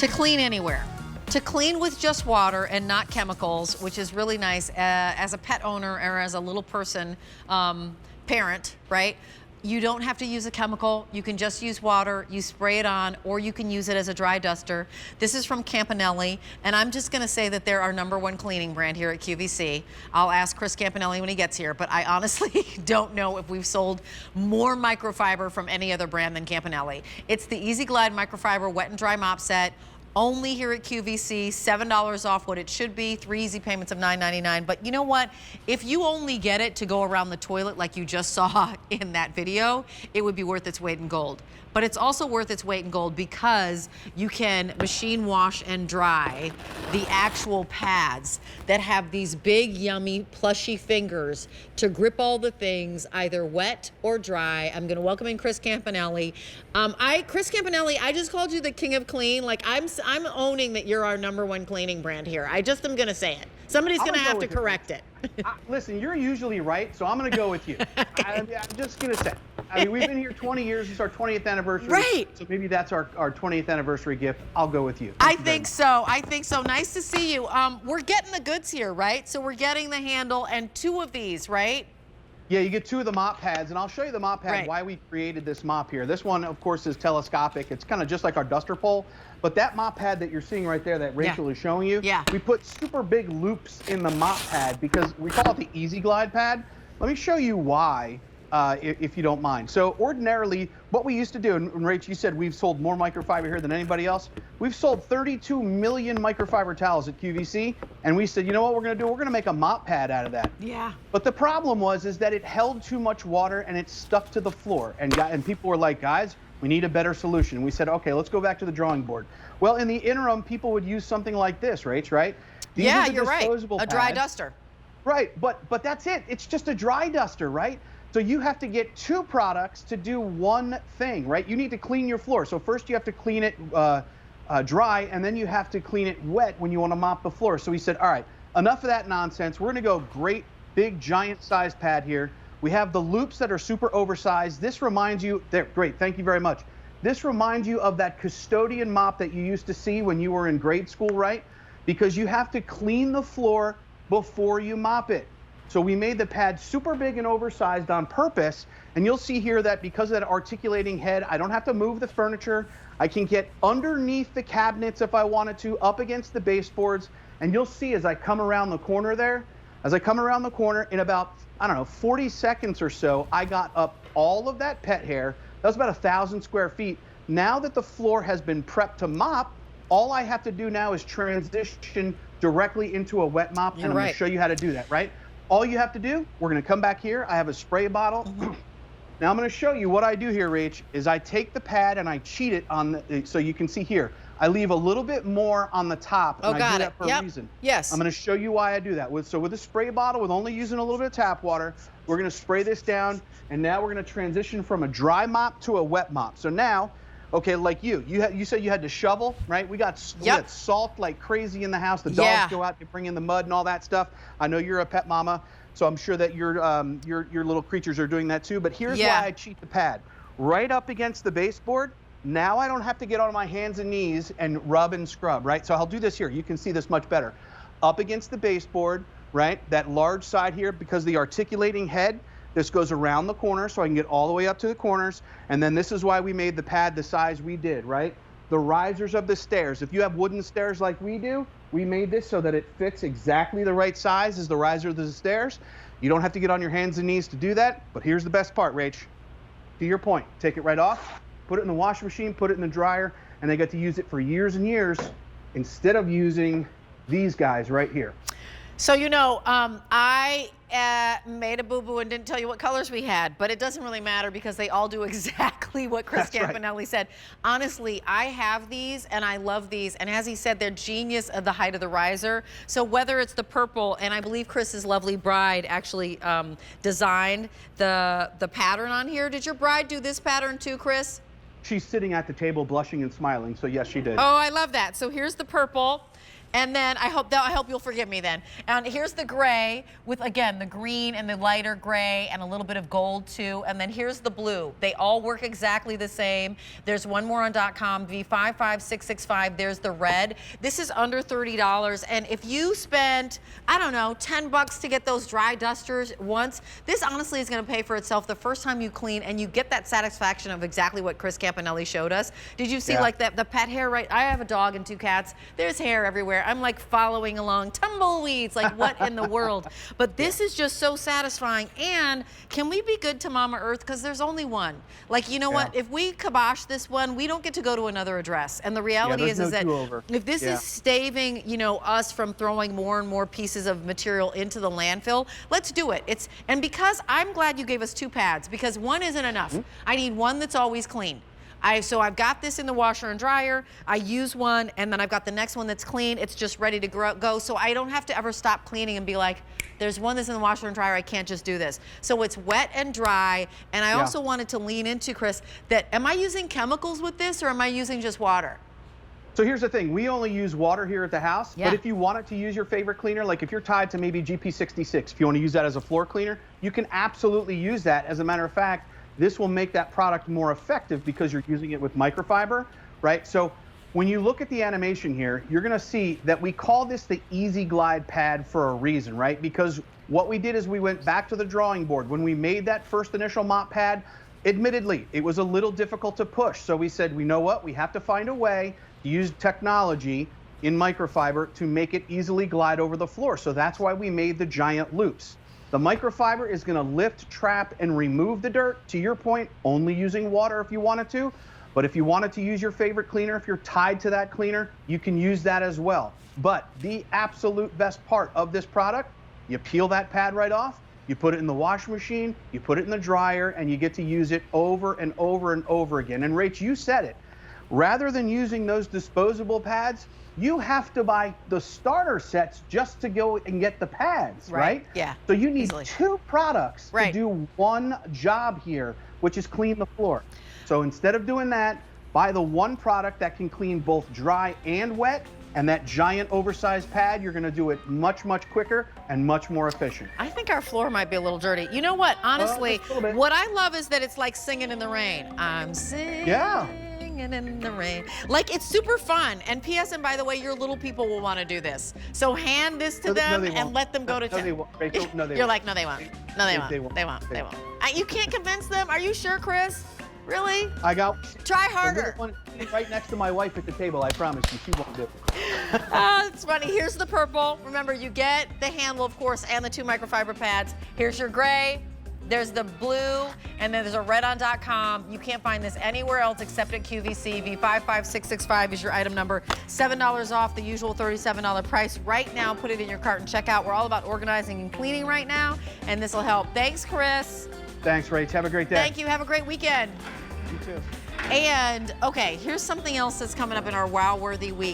to clean anywhere. To clean with just water and not chemicals, which is really nice as a pet owner or as a little person, parent, right? You don't have to use a chemical. You can just use water. You spray it on, or you can use it as a dry duster. This is from Campanelli, and I'm just gonna say that they're our #1 cleaning brand here at QVC. I'll ask Chris Campanelli when he gets here, but I honestly don't know if we've sold more microfiber from any other brand than Campanelli. It's the EasyGlide Microfiber Wet and Dry Mop Set. Only here at QVC, $7 off what it should be, 3 easy payments of $9.99. But you know what? If you only get it to go around the toilet like you just saw in that video, it would be worth its weight in gold. But it's also worth its weight in gold because you can machine wash and dry the actual pads that have these big, yummy, plushy fingers to grip all the things, either wet or dry. I'm gonna welcome in Chris Campanelli. Chris Campanelli, I just called you the king of clean. Like I'm owning that you're our #1 cleaning brand here. I just am gonna say it. Somebody's gonna have to correct it. Listen, you're usually right, so I'm going to go with you. I'm just going to say, I mean, we've been here 20 years. It's our 20th anniversary. Right. So maybe that's our 20th anniversary gift. I'll go with you. I think so. I think so. Nice to see you. We're getting the goods here, right? So we're getting the handle and 2 of these, right? Yeah, you get 2 of the mop pads, and I'll show you the mop pad, why we created this mop here. This one, of course, is telescopic. It's kind of just like our duster pole, but that mop pad that you're seeing right there that Rachel is showing you, we put super big loops in the mop pad because we call it the EasyGlide pad. Let me show you why, if you don't mind. So ordinarily, what we used to do, and Rach, you said we've sold more microfiber here than anybody else. We've sold 32 million microfiber towels at QVC, and we said, you know what we're gonna do? We're gonna make a mop pad out of that. Yeah. But the problem is that it held too much water and it stuck to the floor. And people were like, guys, we need a better solution. And we said, okay, let's go back to the drawing board. Well, in the interim, people would use something like this, Rach, right? These yeah, are the you're right. A dry pads. duster. Right, but that's it. It's just a dry duster, right? So you have to get 2 products to do one thing, right? You need to clean your floor. So first you have to clean it dry, and then you have to clean it wet when you want to mop the floor. So we said, all right, enough of that nonsense. We're going to go great, big, giant-sized pad here. We have the loops that are super oversized. This reminds you, there, great, thank you very much. This reminds you of that custodian mop that you used to see when you were in grade school, right? Because you have to clean the floor before you mop it. So we made the pad super big and oversized on purpose, and you'll see here that because of that articulating head, I don't have to move the furniture. I can get underneath the cabinets if I wanted to, up against the baseboards, and you'll see as I come around the corner there, in about, I don't know, 40 seconds or so, I got up all of that pet hair. That was about 1,000 square feet. Now that the floor has been prepped to mop, all I have to do now is transition directly into a wet mop, and I'm going to show you how to do that, right? All you have to do, we're going to come back here. I have a spray bottle. Now I'm going to show you what I do here, Rach, is I take the pad and I cheat it on the, so you can see here. I leave a little bit more on the top, and I do that for a reason. Yes. I'm going to show you why I do that. So with a spray bottle, with only using a little bit of tap water, we're going to spray this down, and now we're going to transition from a dry mop to a wet mop. So now, okay, like you said you had to shovel, right? We got salt like crazy in the house. The dogs go out, they bring in the mud and all that stuff. I know you're a pet mama, so I'm sure that your little creatures are doing that too. But here's why I cheat the pad. Right up against the baseboard, now I don't have to get on my hands and knees and rub and scrub, right? So I'll do this here. You can see this much better. Up against the baseboard, right? That large side here, because the articulating head, this goes around the corner so I can get all the way up to the corners. And then this is why we made the pad the size we did, right? The risers of the stairs. If you have wooden stairs like we do, we made this so that it fits exactly the right size as the riser of the stairs. You don't have to get on your hands and knees to do that. But here's the best part, Rach. To your point, take it right off, put it in the washing machine, put it in the dryer, and they get to use it for years and years instead of using these guys right here. So, you know, I made a boo-boo and didn't tell you what colors we had, but it doesn't really matter because they all do exactly what Chris Campanelli said. Honestly, I have these and I love these, and as he said, they're genius at the height of the riser. So whether it's the purple, and I believe Chris's lovely bride actually designed the pattern on here. Did your bride do this pattern too, Chris? She's sitting at the table blushing and smiling, so yes, she did. Oh, I love that. So here's the purple. And then I hope you'll forgive me then. And here's the gray with, again, the green and the lighter gray and a little bit of gold too. And then here's the blue. They all work exactly the same. There's one more on .com, V55665. There's the red. This is under $30. And if you spent, I don't know, 10 bucks to get those dry dusters once, this honestly is going to pay for itself the first time you clean, and you get that satisfaction of exactly what Chris Campanelli showed us. Did you see like that, the pet hair, right? I have a dog and 2 cats. There's hair everywhere. I'm like following along, tumbleweeds, like what in the world? But this is just so satisfying. And can we be good to Mama Earth? Because there's only one. Like, you know what? If we kibosh this one, we don't get to go to another address. And the reality is that if this is staving, you know, us from throwing more and more pieces of material into the landfill, let's do it. And because I'm glad you gave us 2 pads, because one isn't enough. I need one that's always clean. So I've got this in the washer and dryer, I use one, and then I've got the next one that's clean, it's just ready to go, so I don't have to ever stop cleaning and be like, there's one that's in the washer and dryer, I can't just do this. So it's wet and dry, and I also wanted to lean into, Chris, that am I using chemicals with this, or am I using just water? So here's the thing, we only use water here at the house, but if you wanted to use your favorite cleaner, like if you're tied to maybe GP66, if you want to use that as a floor cleaner, you can absolutely use that. As a matter of fact, this will make that product more effective because you're using it with microfiber, right? So when you look at the animation here, you're gonna see that we call this the EasyGlide pad for a reason, right? Because what we did is we went back to the drawing board. When we made that first initial mop pad, admittedly, it was a little difficult to push. So we said, we know what? We have to find a way to use technology in microfiber to make it easily glide over the floor. So that's why we made the giant loops. The microfiber is going to lift, trap, and remove the dirt. To your point, only using water if you wanted to. But if you wanted to use your favorite cleaner, if you're tied to that cleaner, you can use that as well. But the absolute best part of this product, you peel that pad right off, you put it in the washing machine, you put it in the dryer, and you get to use it over and over and over again. And Rach, you said it. Rather than using those disposable pads, you have to buy the starter sets just to go and get the pads, right? Yeah. So you need 2 products to do one job here, which is clean the floor. So instead of doing that, buy the one product that can clean both dry and wet, and that giant oversized pad, you're gonna do it much, much quicker and much more efficient. I think our floor might be a little dirty. You know what, honestly, what I love is that it's like singing in the rain. I'm singing in the rain. Like, it's super fun. And P.S. and by the way, your little people will want to do this. So hand this to them and let them go to town. You're like, no, they won't. No, they won't. They won't. You can't convince them? Are you sure, Chris? Really? I got. Try harder. One right next to my wife at the table. I promise you, she won't do it. It's funny. Here's the purple. Remember, you get the handle, of course, and the 2 microfiber pads. Here's your gray. There's the blue, and then there's a red on .com. You can't find this anywhere else except at QVC. V55665 is your item number. $7 off the usual $37 price. Right now, put it in your cart and check out. We're all about organizing and cleaning right now, and this will help. Thanks, Chris. Thanks, Rach. Have a great day. Thank you. Have a great weekend. You too. And, okay, here's something else that's coming up in our wow-worthy week.